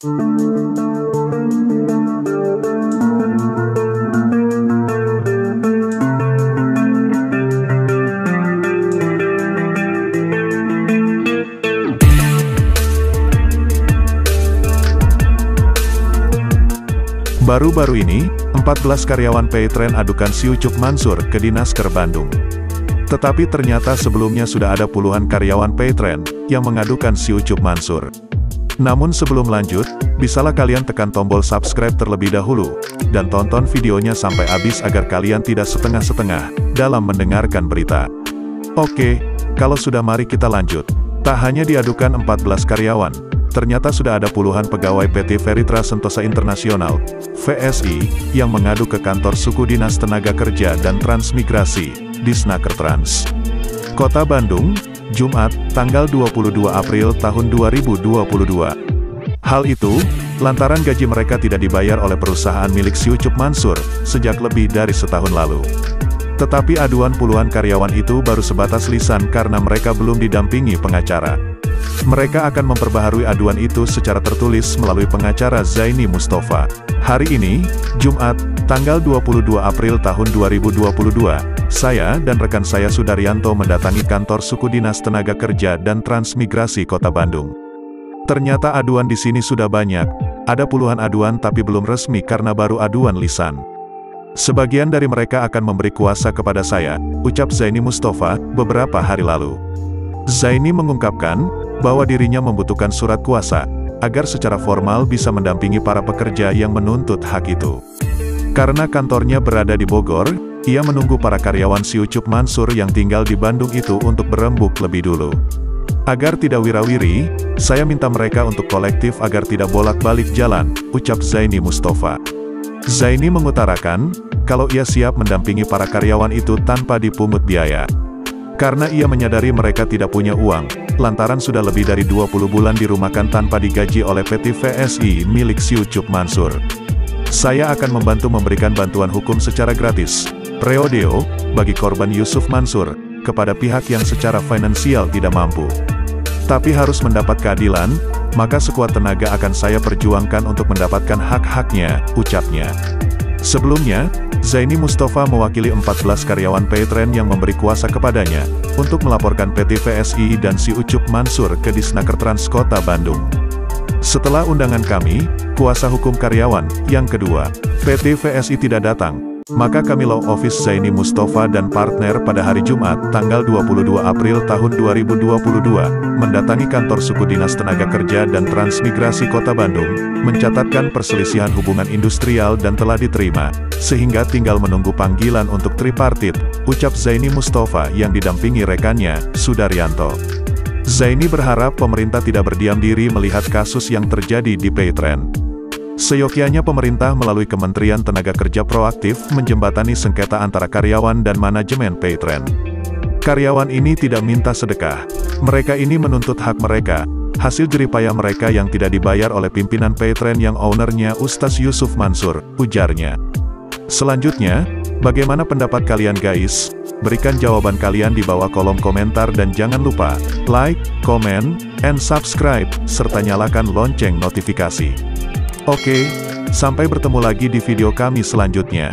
Baru-baru ini, 14 karyawan Paytrend adukan si Ucup Mansur ke Dinasker Bandung. Tetapi ternyata sebelumnya sudah ada puluhan karyawan Paytrend yang mengadukan si Ucup Mansur. Namun sebelum lanjut, bisalah kalian tekan tombol subscribe terlebih dahulu, dan tonton videonya sampai habis agar kalian tidak setengah-setengah dalam mendengarkan berita. Oke, kalau sudah mari kita lanjut. Tak hanya diadukan 14 karyawan, ternyata sudah ada puluhan pegawai PT Feritra Sentosa Internasional, VSI, yang mengadu ke kantor suku Dinas Tenaga Kerja dan Transmigrasi, Disnakertrans, Kota Bandung, Jumat, tanggal 22 April tahun 2022. Hal itu, lantaran gaji mereka tidak dibayar oleh perusahaan milik si Ucup Mansur, sejak lebih dari setahun lalu. Tetapi aduan puluhan karyawan itu baru sebatas lisan karena mereka belum didampingi pengacara. Mereka akan memperbaharui aduan itu secara tertulis melalui pengacara Zaini Mustafa. Hari ini, Jumat, tanggal 22 April tahun 2022, saya dan rekan saya Sudaryanto mendatangi kantor suku Dinas Tenaga Kerja dan Transmigrasi Kota Bandung. Ternyata aduan di sini sudah banyak, ada puluhan aduan tapi belum resmi karena baru aduan lisan. Sebagian dari mereka akan memberi kuasa kepada saya, ucap Zaini Mustafa, beberapa hari lalu. Zaini mengungkapkan bahwa dirinya membutuhkan surat kuasa, agar secara formal bisa mendampingi para pekerja yang menuntut hak itu. Karena kantornya berada di Bogor, ia menunggu para karyawan si Ucup Mansur yang tinggal di Bandung itu untuk berembuk lebih dulu. Agar tidak wirawiri, saya minta mereka untuk kolektif agar tidak bolak-balik jalan, ucap Zaini Mustafa. Zaini mengutarakan, kalau ia siap mendampingi para karyawan itu tanpa dipungut biaya. Karena ia menyadari mereka tidak punya uang, lantaran sudah lebih dari 20 bulan dirumahkan tanpa digaji oleh PT VSI milik si Ucup Mansur. Saya akan membantu memberikan bantuan hukum secara gratis, Preodeo, bagi korban Yusuf Mansur, kepada pihak yang secara finansial tidak mampu. Tapi harus mendapat keadilan, maka sekuat tenaga akan saya perjuangkan untuk mendapatkan hak-haknya, ucapnya. Sebelumnya, Zaini Mustafa mewakili 14 karyawan Paytrend yang memberi kuasa kepadanya, untuk melaporkan PT VSI dan si Ucup Mansur ke Disnakertrans Kota Bandung. Setelah undangan kami, kuasa hukum karyawan, yang kedua, PT VSI tidak datang, maka kami Law Office Zaini Mustafa dan partner pada hari Jumat, tanggal 22 April tahun 2022, mendatangi kantor suku Dinas Tenaga Kerja dan Transmigrasi Kota Bandung, mencatatkan perselisihan hubungan industrial dan telah diterima, sehingga tinggal menunggu panggilan untuk tripartit, ucap Zaini Mustafa yang didampingi rekannya, Sudaryanto. Zaini berharap pemerintah tidak berdiam diri melihat kasus yang terjadi di Paytrend. Seyogyanya pemerintah melalui Kementerian Tenaga Kerja proaktif menjembatani sengketa antara karyawan dan manajemen Paytrend. Karyawan ini tidak minta sedekah. Mereka ini menuntut hak mereka, hasil jeripaya mereka yang tidak dibayar oleh pimpinan Paytrend yang ownernya Ustaz Yusuf Mansur, ujarnya. Selanjutnya, bagaimana pendapat kalian guys? Berikan jawaban kalian di bawah kolom komentar dan jangan lupa, like, comment, and subscribe, serta nyalakan lonceng notifikasi. Oke, sampai bertemu lagi di video kami selanjutnya.